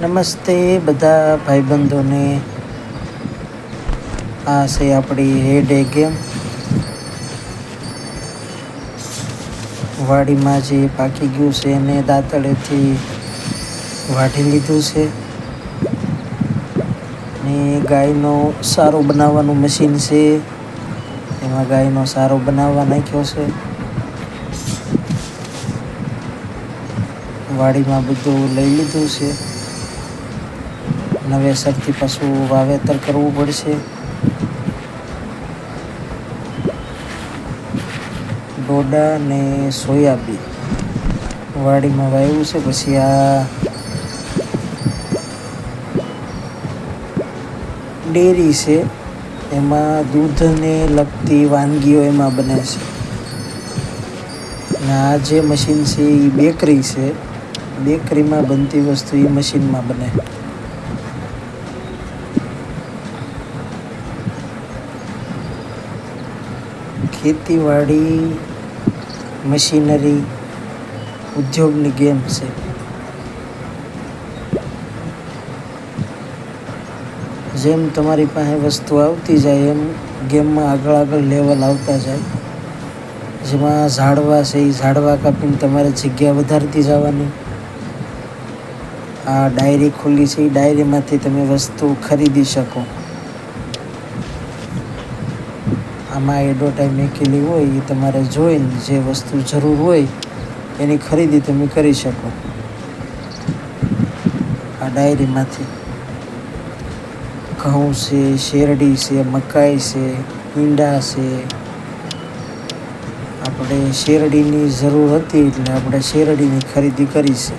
નમસ્તે બધા ભાઈબંધોને. આ છે આપણી હેડ એ ગેમ. વાડીમાં જે પાકી ગયું છે એને દાંતળેથી વાઢી લીધું છે ને ગાયનો સારો બનાવવાનું મશીન છે. એમાં ગાયનો સારો બનાવવા નાખ્યો છે. વાડીમાં બધું લઈ લીધું છે. નવેસરથી પાછું વાવેતર કરવું પડશે. ડોડા ને સોયાબીન વાડીમાં વાવ્યું છે. પછી આ ડેરી છે, એમાં દૂધને લગતી વાનગીઓ એમાં બને છે. અને આ જે મશીન છે એ બેકરી છે. બેકરીમાં બનતી વસ્તુ એ મશીનમાં બને. ખેતીવાડી મશીનરી ઉદ્યોગની ગેમ છે. જેમ તમારી પાસે વસ્તુ આવતી જાય એમ ગેમમાં આગળ લેવલ આવતા જાય. જેમાં ઝાડવા છે એ ઝાડવા કાપીને તમારે જગ્યા વધારતી જવાની. આ ડાયરી ખુલ્લી છે, એ ડાયરીમાંથી તમે વસ્તુ ખરીદી શકો. આમાં એડવર્ટાઈઝ મૂકેલી હોય એ તમારે જોઈને જે વસ્તુ જરૂર હોય એની ખરીદી તમે કરી શકો આ ડાયરીમાંથી. ઘઉં છે, શેરડી છે, મકાઈ છે, ઈંડા છે. આપણે શેરડીની જરૂર હતી એટલે આપણે શેરડીની ખરીદી કરી છે.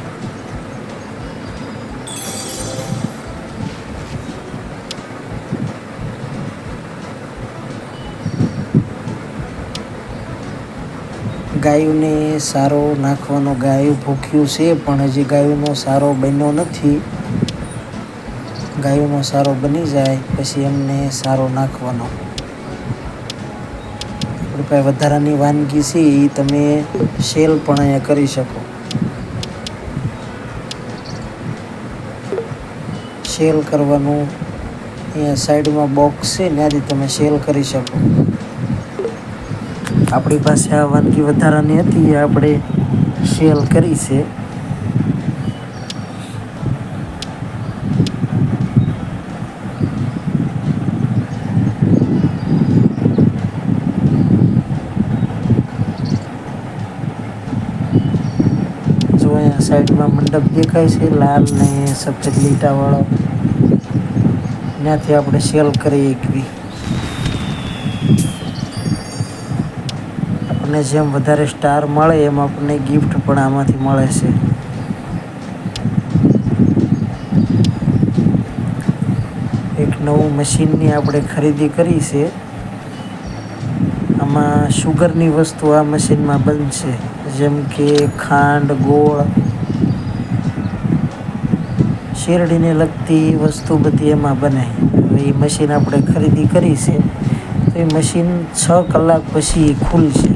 ગાયોને સારો નાખવાનો ગાયું ભૂખ્યું છે પણ હજી ગાયોનો સારો બન્યો નથી. ગાયોનો સારો બની જાય પછી એમને સારો નાખવાનો. આપણી પાસે વધારાની વાનગી છે એ તમે સેલ પણ અહીંયા કરી શકો. સેલ કરવાનું અહીંયા સાઈડમાં બોક્સ છે, ત્યાંથી તમે સેલ કરી શકો. આપણી પાસે આ વાનગી વધારાની હતી એ આપણે સેલ કરી છે. જો અહીંયા સાઈડમાં મંડપ દેખાય છે લાલ ને સફેદ લીટાવાળો, ત્યાંથી આપણે સેલ કરી શકીએ. આપણને જેમ વધારે સ્ટાર મળે એમ આપણને ગિફ્ટ પણ આમાંથી મળે છે. એક નવું મશીનની આપણે ખરીદી કરી છે. આમાં શુગરની વસ્તુ આ મશીનમાં બનશે, જેમ કે ખાંડ, ગોળ, શેરડીને લગતી વસ્તુ બધી એમાં બને. હવે એ મશીન આપણે ખરીદી કરી છે તો એ મશીન 6 કલાક પછી ખુલશે.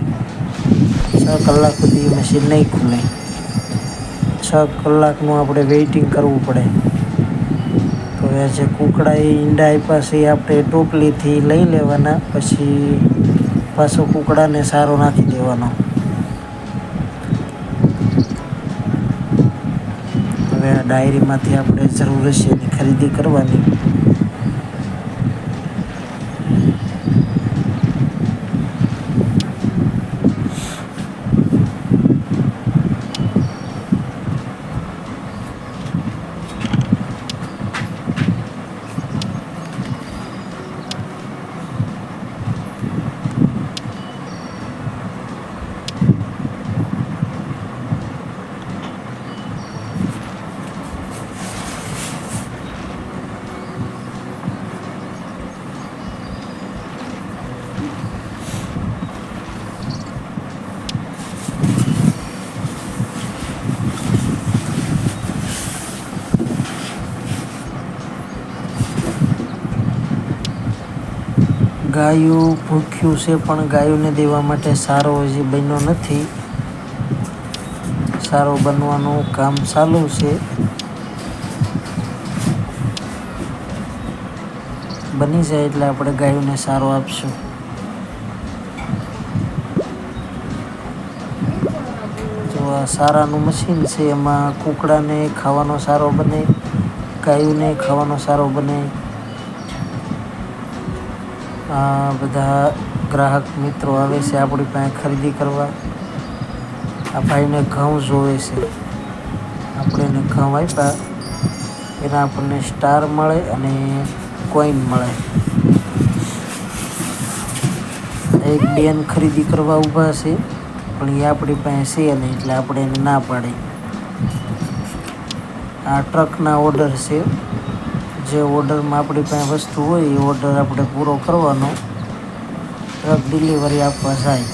6 કલાક સુધી એ મશીન નહીં ખુલે. 6 કલાકનું આપણે વેઇટિંગ કરવું પડે. તો એ જે કૂકડા એ ઈંડા આપ્યા છે એ આપણે ટોપલીથી લઈ લેવાના, પછી પાછો કૂકડાને સારો નાખી દેવાનો. હવે આ ડાયરીમાંથી આપણે જરૂર હશે એની ખરીદી કરવાની. ગાયું ભૂખ્યું છે પણ ગાયોને દેવા માટે સારો હજી બન્યો નથી. સારો બનવાનું કામ ચાલુ છે. બની જાય એટલે આપણે ગાયોને સારો આપશું. તો આ સારાનું મશીન છે, એમાં કૂકડાને ખાવાનો સારો બને, ગાયોને ખાવાનો સારો બને. આ બધા ગ્રાહક મિત્રો આવે છે આપણી પાસે ખરીદી કરવા. આ ભાઈને ઘઉં જોવે છે, આપણે એને ઘઉં આપ્યા, એના આપણને સ્ટાર મળે અને કોઈન મળે. એક બેન ખરીદી કરવા ઊભા છે, પણ એ આપણી પાસે છે નહીં એટલે આપણે એને ના પાડી. આ ટ્રકના ઓર્ડર છે. જે ઓર્ડરમાં આપણી પાસે વસ્તુ હોય એ ઓર્ડર આપણે પૂરો કરવાનો, ટ્રક ડિલિવરી આપવા જાય.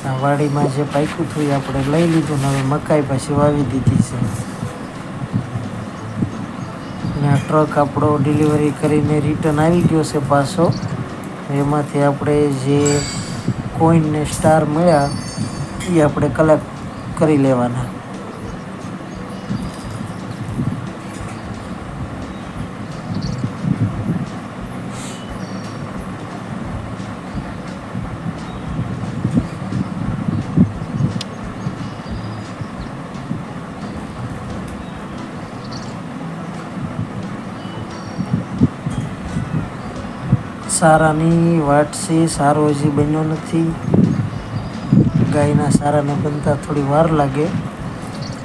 આ વાડીમાં જે પાક્યું હતું એ આપણે લઈ લીધું ને હવે મકાઈ પાછી વાવી દીધી છે. અને આ ટ્રક આપણો ડિલિવરી કરીને રિટર્ન આવી ગયો છે પાછો. એમાંથી આપણે જે કોઈન ને સ્ટાર મળ્યા એ આપણે કલેક્ટ કરી લેવાના. સારાની વાટ છે, સારો હજી બન્યો નથી. ગાયના સારાને બનતા થોડી વાર લાગે.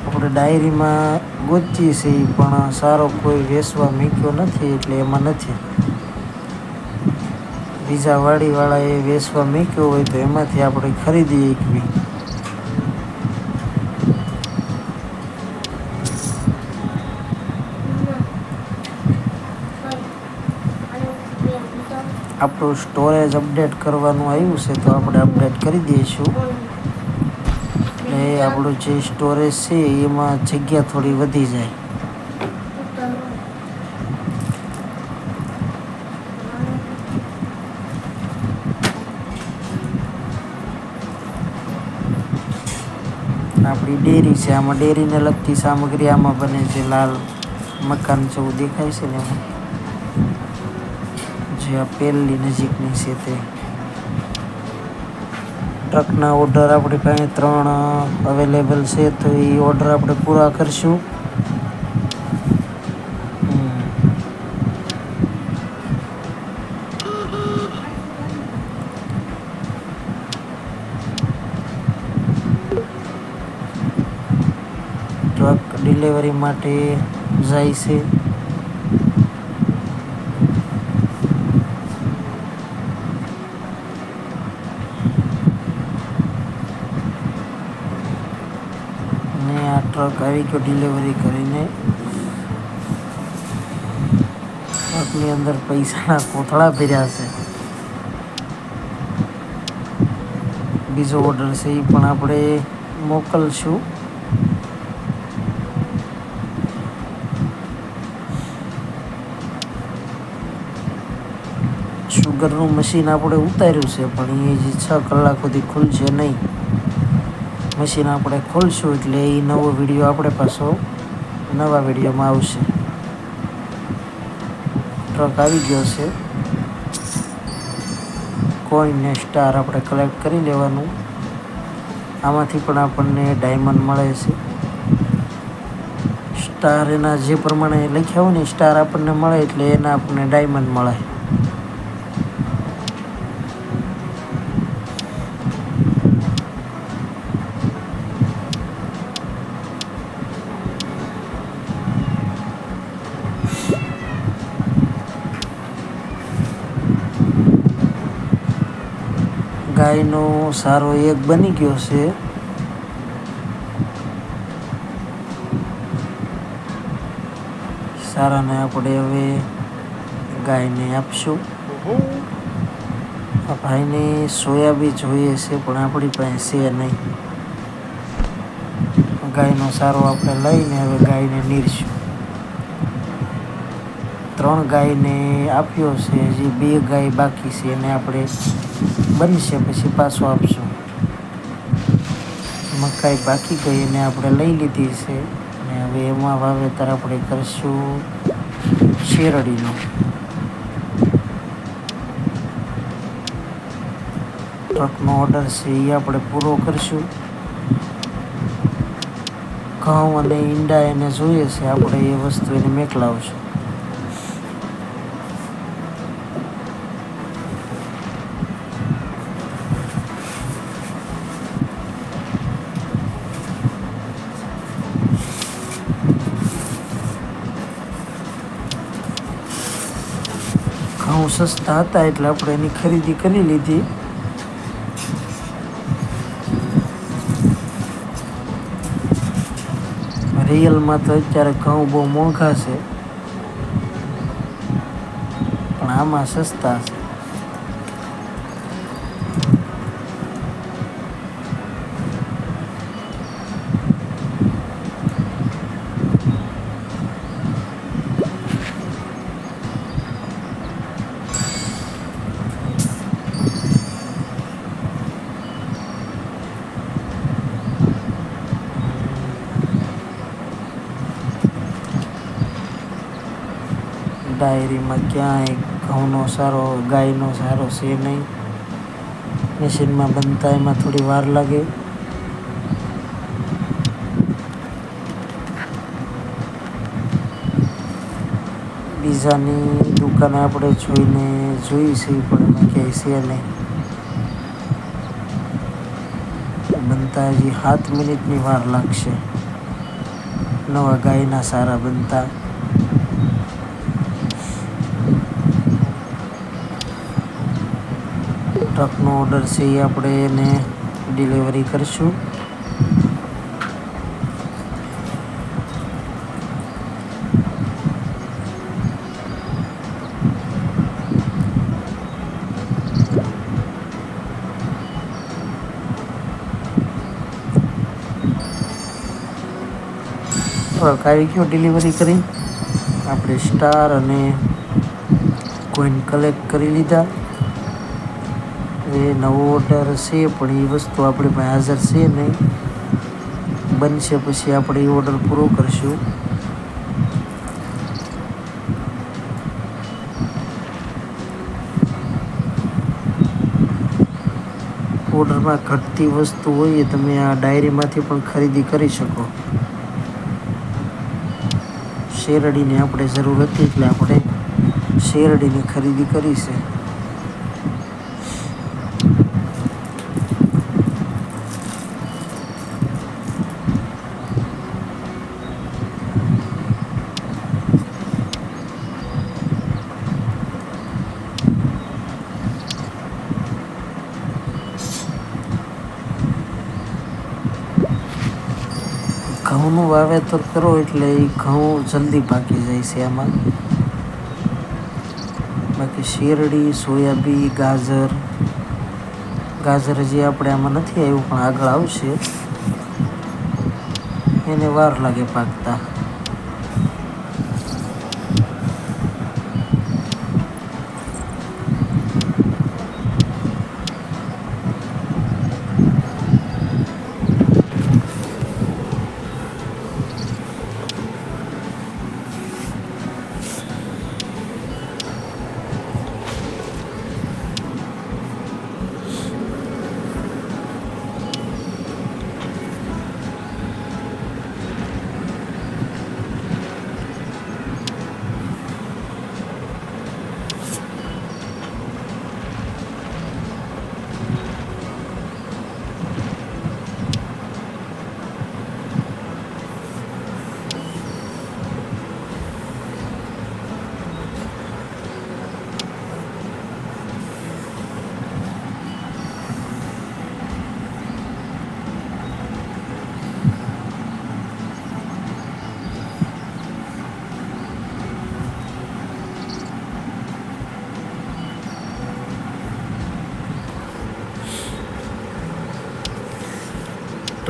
આપણે ડાયરીમાં ગોતીએ છીએ પણ સારો કોઈ વેચવા મૂક્યો નથી એટલે એમાં નથી. બીજા વાડીવાળાએ વેચવા મૂક્યો હોય તો એમાંથી આપણે ખરીદી એકવી. આપણું સ્ટોરેજ અપડેટ કરવાનું આવ્યું છે તો આપણે અપડેટ કરી દઈશું. એટલે આપણું જે સ્ટોરેજ છે એમાં જગ્યા થોડી વધી જાય. આપણી ડેરી છે, આમાં ડેરીને લગતી સામગ્રી આમાં બને છે. લાલ મકાન જેવું દેખાય છે ને એમાં, જે આ પેલી નજીકની છે તે. ટ્રકના ઓર્ડર આપણી પાસે 3 અવેલેબલ છે તો એ ઓર્ડર આપણે પૂરા કરશું. ટ્રક ડિલિવરી માટે જાય છે. ટ્રક આવી ગયો ડિલિવરી કરીને. ટ્રકની અંદર પૈસાના કોથળા ભર્યા છે. બીજો ઓર્ડર છે એ પણ આપણે મોકલશું. સુગરનું મશીન આપણે ઉતાર્યું છે પણ એ જે 6 કલાક સુધી ખુલશે નહીં. મશીન આપણે ખોલશું એટલે એ નવો વિડીયો આપણે પાછો નવા વિડીયોમાં આવશે. ટ્રક આવી ગયો છે. કોઈન ને સ્ટાર આપણે કલેક્ટ કરી લેવાનું. આમાંથી પણ આપણને ડાયમંડ મળે છે. સ્ટાર એના જે પ્રમાણે લખ્યા હોય ને સ્ટાર આપણને મળે એટલે એના આપણને ડાયમંડ મળે. ગાયનો સારો એક બની ગયો છે. સારાને આપણે હવે ગાયને આપશું. આ ભાઈને સોયાબીન જોઈએ છે પણ આપણી પાસે છે નહીં. ગાયનો સારો આપણે લઈને હવે ગાયને નીરશું. 3 ગાયને આપ્યો છે, હજી 2 ગાય બાકી છે. એને આપણે બનશે પછી પાછો આપશું. મકાઈ બાકી ગઈ એને આપણે લઈ લીધી છે અને હવે એમાં વાવેતર આપણે કરશું. શેરડીનો ટ્રકનો ઓર્ડર છે એ આપણે પૂરો કરીશું. ઘઉં અને ઈંડા એને જોઈએ છે, આપણે એ વસ્તુ એને મોકલાવશું. ઘઉં સસ્તા હતા એટલે આપણે એની ખરીદી કરી લીધી. રિયલમાં તો અત્યારે ઘઉં બહુ મોંઘા છે, પણ આમાં સસ્તા છે. ડાયરીમાં ક્યાંય ઘઉંનો સારો ગાયનો સારો છે નહીં. મશીનમાં બનતા એમાં થોડી વાર લાગે. બીજાની દુકાને આપણે જોઈ છે પણ એમાં ક્યાંય છે નહીં. બનતા હજી 7 મિનિટની વાર લાગશે નવા ગાયના સારા બનતા. ટ્રકનો ઓર્ડર છે એ આપણે એને ડિલિવરી કરીશું. ટ્રક આવી ગયો ડિલિવરી કરી. આપણે સ્ટાર અને કોઈન કલેક્ટ કરી લીધા. એ નવો ઓર્ડર છે પણ એ વસ્તુ આપણી પાસે હાજર છે નહીં. બનશે પછી આપણે એ ઓર્ડર પૂરો કરીશું. ઓર્ડરમાં ઘટતી વસ્તુ હોય એ તમે આ ડાયરીમાંથી પણ ખરીદી કરી શકો. શેરડીની આપણે જરૂર હતી એટલે આપણે શેરડીની ખરીદી કરી છે. ઘઉંનું વાવેતર કરો એટલે એ ઘઉં જલ્દી પાકી જાય છે આમાં. બાકી શેરડી, સોયાબીન, ગાજર હજી આપણે આમાં નથી આવ્યું પણ આગળ આવશે. એને વાર લાગે પાકતા.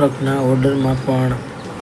ટ્રકના ઓર્ડરમાં પણ